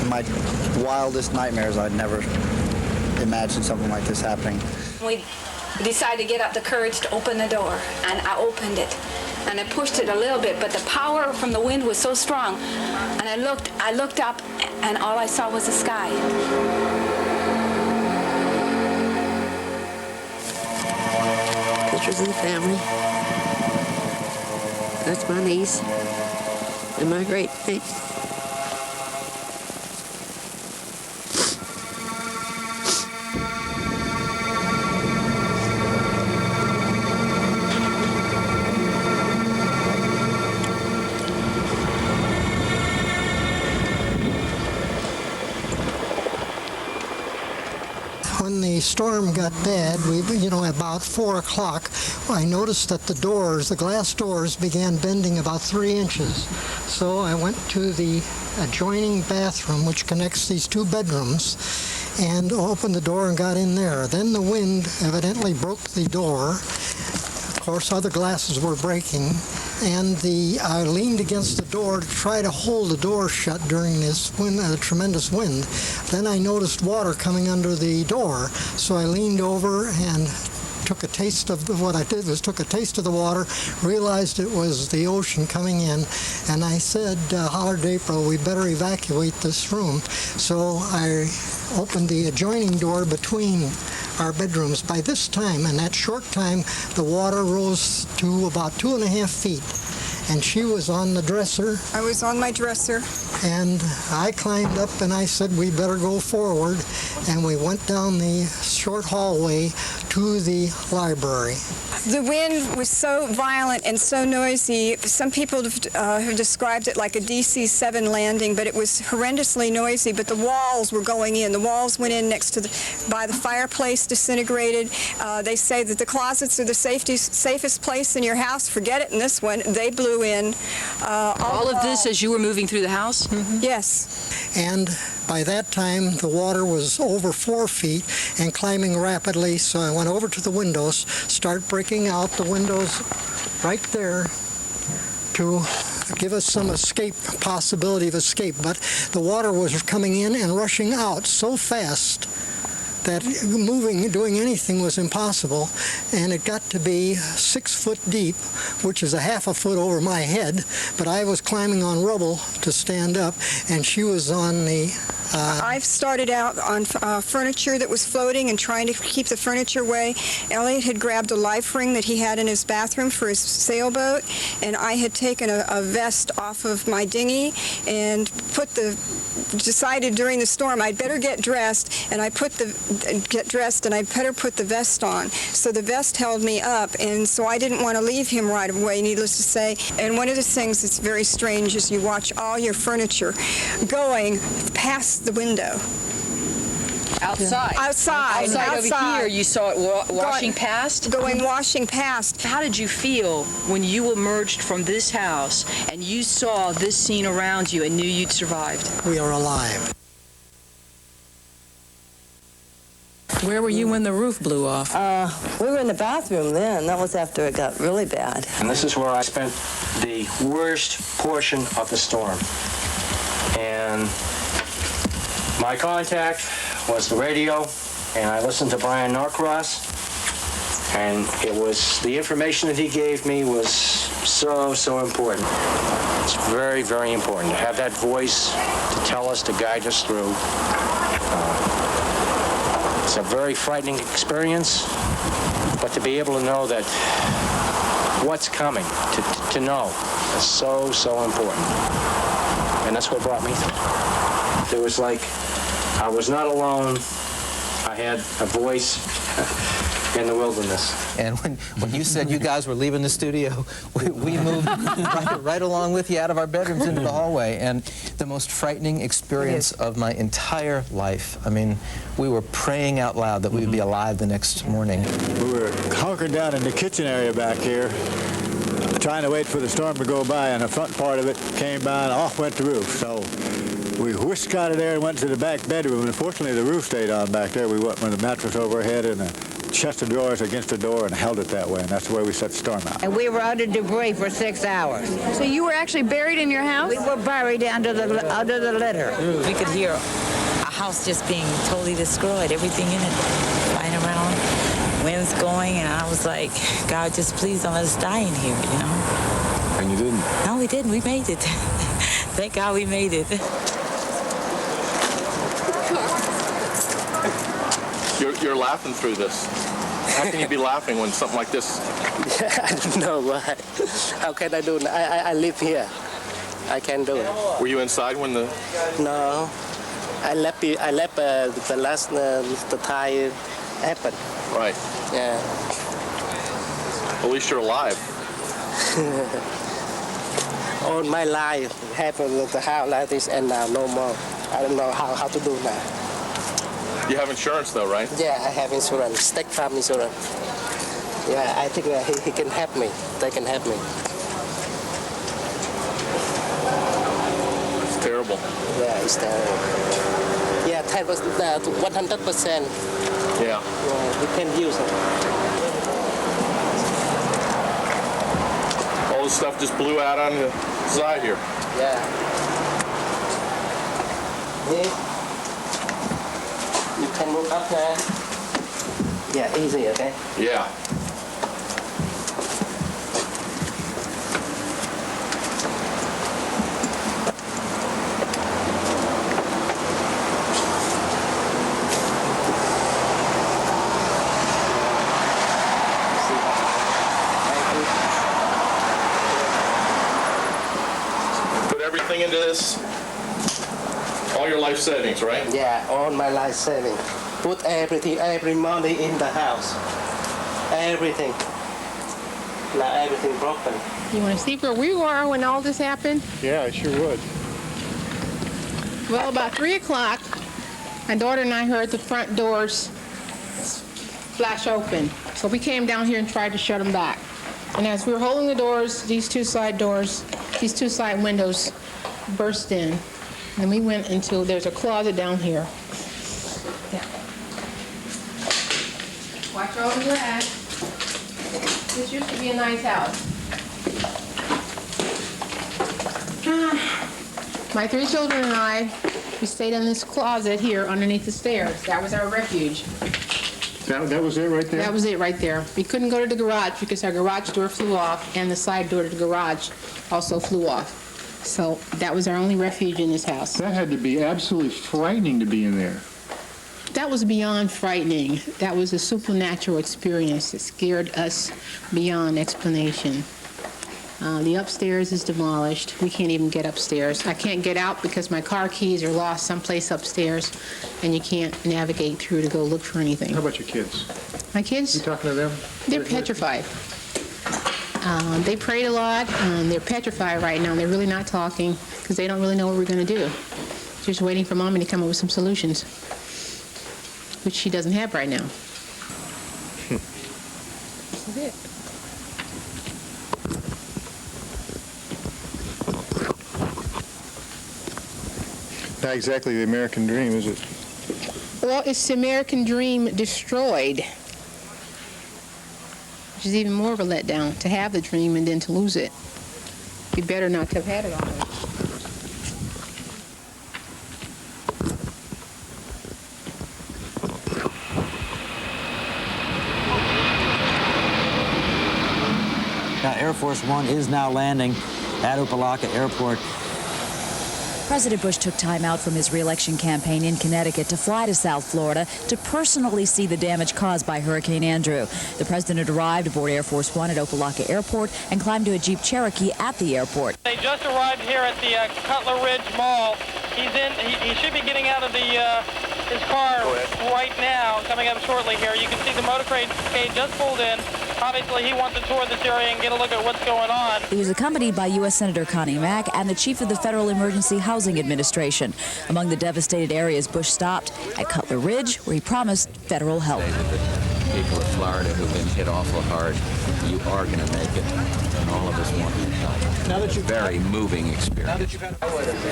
In my wildest nightmares, I'd never imagined something like this happening. We decided to get up the courage to open the door, and I opened it. And I pushed it a little bit, but the power from the wind was so strong. And I looked up, and all I saw was the sky. Pictures of the family. That's my niece and my great niece. When the storm got bad, about 4 o'clock, I noticed that the doors, the glass doors, began bending about 3 inches. So I went to the adjoining bathroom, which connects these 2 bedrooms, and opened the door and got in there. Then the wind evidently broke the door. Of course, other glasses were breaking, and I leaned against the door to try to hold the door shut during this wind, tremendous wind. Then I noticed water coming under the door, so I leaned over and took a taste of what I did was took a taste of the water, realized it was the ocean coming in, and I said, hollered to April, we better evacuate this room. So I opened the adjoining door between our bedrooms. By this time, in that short time, the water rose to about 2.5 feet. And she was on the dresser. I was on my dresser. And I climbed up and I said, we better go forward. And we went down the short hallway to the library. The wind was so violent and so noisy. Some people have described it like a DC-7 landing, but it was horrendously noisy. But the walls were going in. The walls went in next to by the fireplace, disintegrated. They say that the closets are the safest place in your house. Forget it in this one. They blew in. All of this as you were moving through the house? Mm-hmm. Yes. And by that time, the water was over 4 feet and climbing rapidly, so I went over to the windows, start breaking out the windows right there to give us some possibility of escape. But the water was coming in and rushing out so fast that doing anything was impossible, and it got to be 6 foot deep, which is a half a foot over my head, but I was climbing on rubble to stand up, and she was on the I've started out on furniture that was floating and trying to keep the furniture away. Elliot had grabbed a life ring that he had in his bathroom for his sailboat, and I had taken a vest off of my dinghy and decided during the storm I'd better get dressed, and I'd better put the vest on. So the vest held me up, and so I didn't want to leave him right away, needless to say. And one of the things that's very strange is you watch all your furniture going past the window. Outside? Outside over here, you saw it washing past? Washing past. How did you feel when you emerged from this house and you saw this scene around you and knew you'd survived? We are alive. Where were you when the roof blew off? We were in the bathroom then. That was after it got really bad. And this is where I spent the worst portion of the storm. And my contact was the radio, and I listened to Brian Norcross, and the information that he gave me was so important. It's very, very important to have that voice to tell us, to guide us through. It's a very frightening experience, but to be able to know that what's coming, to know, is so important. And that's what brought me through. It was like I was not alone. I had a voice in the wilderness. And when you said you guys were leaving the studio, we moved right along with you out of our bedrooms into the hallway. And the most frightening experience of my entire life. I mean, we were praying out loud that we would be alive the next morning. We were hunkered down in the kitchen area back here, trying to wait for the storm to go by, and the front part of it came by and off went the roof. So we whisked out of there and went to the back bedroom, and fortunately the roof stayed on back there. We went with the mattress overhead and a chest of drawers against the door and held it that way, and that's the way we set the storm out. And we were under debris for 6 hours. So you were actually buried in your house? We were buried under the litter. We could hear a house just being totally destroyed, everything in it flying around, winds going, and I was like, God, just please don't let us die in here, you know? And you didn't? No, we didn't. We made it. Thank God we made it. You're laughing through this. How can you be laughing when something like this? I don't know why. How can I do it? I live here. I can't do it. Were you inside when the... No. I left the last the tire happened. Right. Yeah. At least you're alive. All my life happened at the house like this, and now no more. I don't know how to do now. You have insurance though, right? Yeah, I have insurance, State Farm insurance. Yeah, I think he can help me. They can help me. It's terrible. Yeah, it's terrible. Yeah, 100%. Yeah. You can use it. All this stuff just blew out on the side here. Yeah. You can move up there. Yeah, easy, okay? Yeah. Put everything into this. All your life savings, right? Yeah, all my life savings. Put everything, every money in the house. everything. Like everything broken. You want to see where we were when all this happened? Yeah, I sure would. Well, about 3 o'clock, my daughter and I heard the front doors flash open. So we came down here and tried to shut them back. And as we were holding the doors, these two side windows burst in. And we went into, there's a closet down here. Yeah. Watch over your head. This used to be a nice house. My 3 children and I, we stayed in this closet here underneath the stairs. That was our refuge. That was it right there? That was it right there. We couldn't go to the garage because our garage door flew off and the side door to the garage also flew off. So that was our only refuge in this house. That had to be absolutely frightening to be in there. That was beyond frightening. That was a supernatural experience that scared us beyond explanation. The upstairs is demolished. We can't even get upstairs. I can't get out because my car keys are lost someplace upstairs, and you can't navigate through to go look for anything. How about your kids? My kids? You talking to them? They're petrified. They prayed a lot. They're petrified right now. They're really not talking because they don't really know what we're going to do. Just waiting for Mommy to come up with some solutions, which she doesn't have right now. This is it. Not exactly the American dream, is it? Well, it's the American dream destroyed, which is even more of a letdown, to have the dream and then to lose it. Be better not to have had it already. Now, Air Force One is now landing at Opa-locka Airport. President Bush took time out from his re-election campaign in Connecticut to fly to South Florida to personally see the damage caused by Hurricane Andrew. The president arrived aboard Air Force One at Opa-locka Airport and climbed to a Jeep Cherokee at the airport. They just arrived here at the Cutler Ridge Mall. He should be getting out of his car right now, coming up shortly here. You can see the motorcade just pulled in. Obviously, he wants to tour this area and get a look at what's going on. He was accompanied by U.S. Senator Connie Mack and the chief of the Federal Emergency Housing Administration. Among the devastated areas Bush stopped at Cutler Ridge, where he promised federal help. People of Florida who've been hit awful hard, you are going to make it, and all of us want to help. Now that you've very moving experience. I would have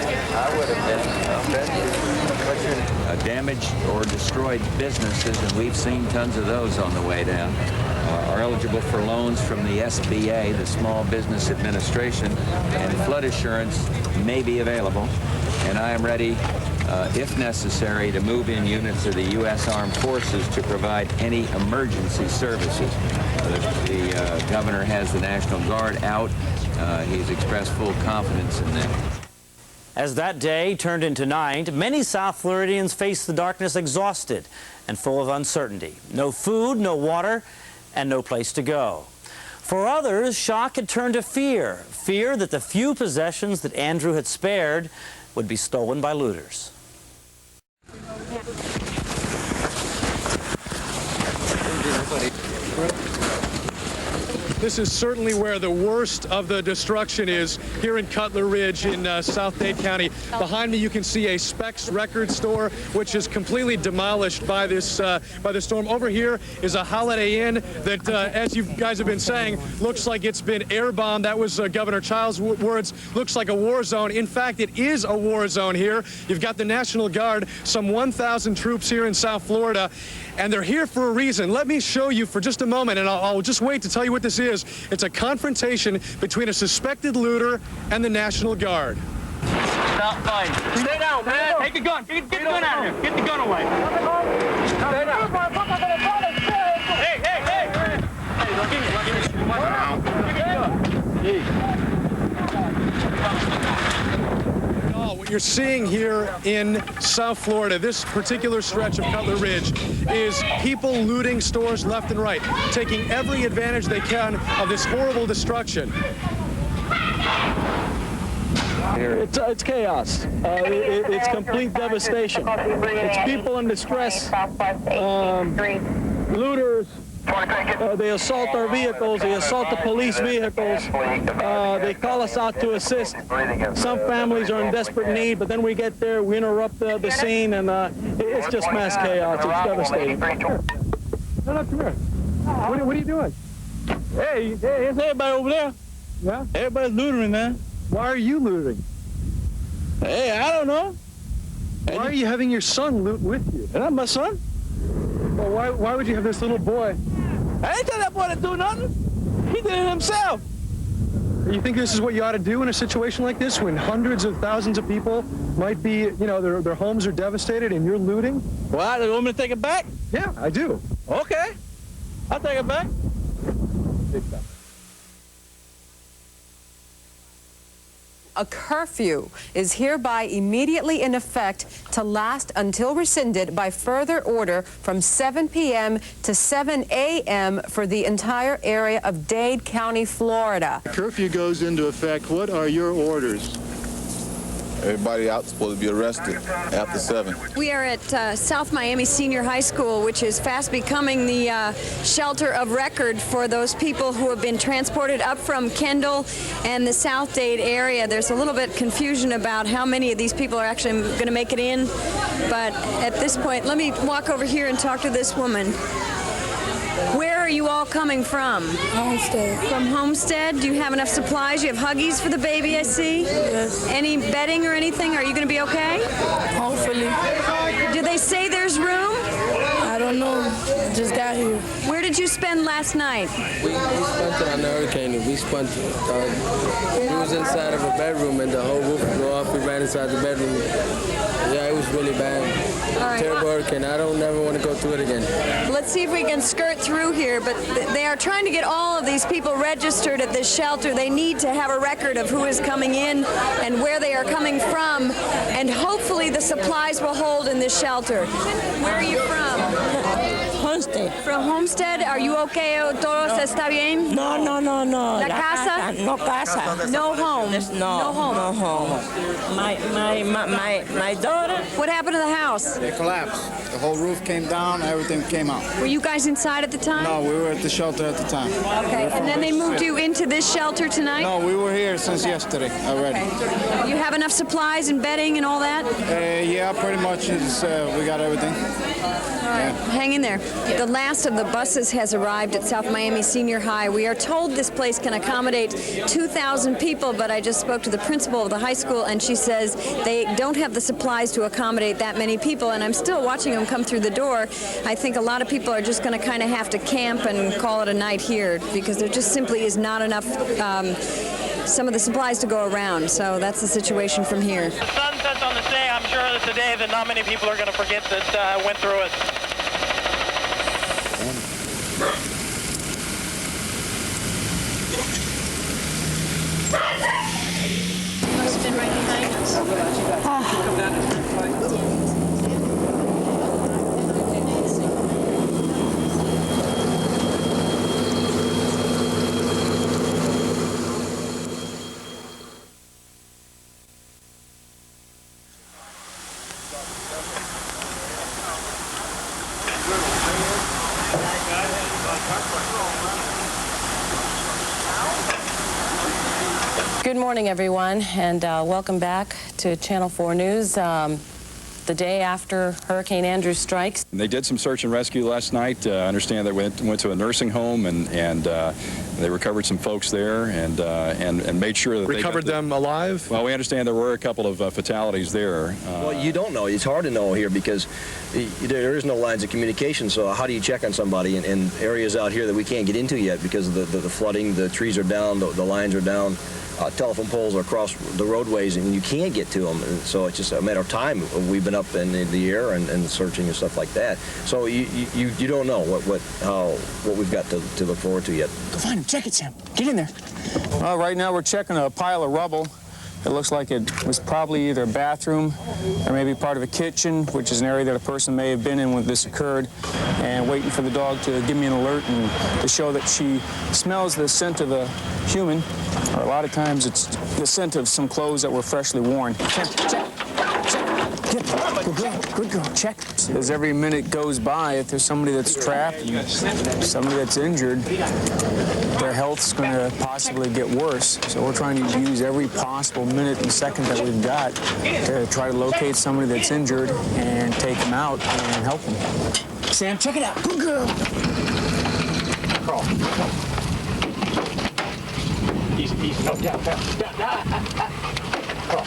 been damaged or destroyed businesses, and we've seen tons of those on the way down, are eligible for loans from the SBA, the Small Business Administration, and flood assurance may be available. And I am ready, if necessary, to move in units of the U.S. Armed Forces to provide any emergency services. The governor has the National Guard out. He's expressed full confidence in them. As that day turned into night, many South Floridians faced the darkness exhausted and full of uncertainty. No food, no water, and no place to go. For others, shock had turned to fear. Fear that the few possessions that Andrew had spared would be stolen by looters. This is certainly where the worst of the destruction is, here in Cutler Ridge in South Dade County. Behind me you can see a Specs record store, which is completely demolished by the storm. Over here is a Holiday Inn that, as you guys have been saying, looks like it's been air bombed. That was Governor Childs' words. Looks like a war zone. In fact, it is a war zone here. You've got the National Guard, some 1,000 troops here in South Florida, and they're here for a reason. Let me show you for just a moment, and I'll just wait to tell you what this is. It's a confrontation between a suspected looter and the National Guard. Stop fighting. Stay down, man. Take the gun. Get the gun out of here. Get the gun away. Stay down. Hey, hey, hey. Hey, don't give me the gun. What you're seeing here in South Florida, this particular stretch of Cutler Ridge, is people looting stores left and right, taking every advantage they can of this horrible destruction. It's chaos. It's complete devastation. It's people in distress, looters, They assault our vehicles. They assault the police vehicles. They call us out to assist. Some families are in desperate need, but then we get there, we interrupt the scene, and it's just mass chaos. It's devastating. No, come here. What are you doing? Hey, it's everybody over there. Yeah? Everybody's looting, man. Why are you looting? Hey, I don't know. Why are you having your son loot with you? Isn't that my son? Well, why would you have this little boy? I ain't tell that boy to do nothing. He did it himself. You think this is what you ought to do in a situation like this when hundreds of thousands of people might be, you know, their homes are devastated and you're looting? Well, you want me to take it back? Yeah, I do. Okay. I'll take it back. A curfew is hereby immediately in effect to last until rescinded by further order from 7 p.m. to 7 a.m. for the entire area of Dade County, Florida. The curfew goes into effect. What are your orders? Everybody out is supposed to be arrested after 7. We are at South Miami Senior High School, which is fast becoming the shelter of record for those people who have been transported up from Kendall and the South Dade area. There's a little bit confusion about how many of these people are actually going to make it in, but at this point, let me walk over here and talk to this woman. Where are you all coming from? Homestead. From Homestead? Do you have enough supplies? You have Huggies for the baby, I see? Yes. Any bedding or anything? Are you going to be okay? Hopefully. Do they say there's room? I don't know. Just got here. Where did you spend last night? We spent it on the hurricane. We spent it. We was inside of a bedroom and the whole roof blew off. We ran inside the bedroom. Yeah, it was really bad. All right. Terrible hurricane. I don't never want to go through it again. Let's see if we can skirt through here, but they are trying to get all of these people registered at this shelter. They need to have a record of who is coming in and where they are coming from, and hopefully the supplies will hold in this shelter. Where are you from? Homestead. From Homestead? Are you okay? ¿Todo está bien? No. La casa? No casa. No home? No home. No home. My daughter. What happened to the house? It collapsed. The whole roof came down, everything came out. Were you guys inside at the time? No, we were at the shelter at the time. Okay, and then they moved you into this shelter tonight? No, we were here since yesterday already. Okay. You have enough supplies and bedding and all that? Yeah, pretty much. We got everything. All right, hang in there. The last of the buses has arrived at South Miami Senior High. We are told this place can accommodate 2,000 people, but I just spoke to the principal of the high school, and she says they don't have the supplies to accommodate that many people, and I'm still watching them come through the door. I think a lot of people are just going to kind of have to camp and call it a night here because there just simply is not enough some of the supplies to go around. So that's the situation from here. The sun sets on this day. I'm sure it's a day that not many people are going to forget that went through it. Must have been right behind us. Good morning, everyone, and welcome back to Channel 4 News. The day after Hurricane Andrew strikes. They did some search and rescue last night. I understand they went to a nursing home and they recovered some folks there and made sure that recovered them alive. Well, we understand there were a couple of fatalities there. Well, you don't know. It's hard to know here because there is no lines of communication. So how do you check on somebody in areas out here that we can't get into yet because of the flooding? The trees are down, the lines are down. Telephone poles are across the roadways, and you can't get to them. And so it's just a matter of time. We've been up in the air and searching and stuff like that. So you don't know what we've got to look forward to yet. Go find him. Check it, Sam. Get in there. Well, right now we're checking a pile of rubble. It looks like it was probably either a bathroom or maybe part of a kitchen, which is an area that a person may have been in when this occurred, and waiting for the dog to give me an alert and to show that she smells the scent of a human, or a lot of times it's the scent of some clothes that were freshly worn. Check. Good girl. Check. As every minute goes by, if there's somebody that's trapped and somebody that's injured, their health's going to possibly get worse. So we're trying to use every possible minute and second that we've got to try to locate somebody that's injured and take them out and help them. Sam, check it out. Good girl. Crawl. Easy. No, down. Crawl.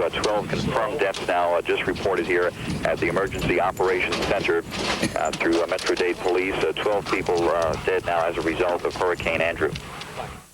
12 confirmed deaths now just reported here at the Emergency Operations Center through Metro-Dade Police. 12 people dead now as a result of Hurricane Andrew.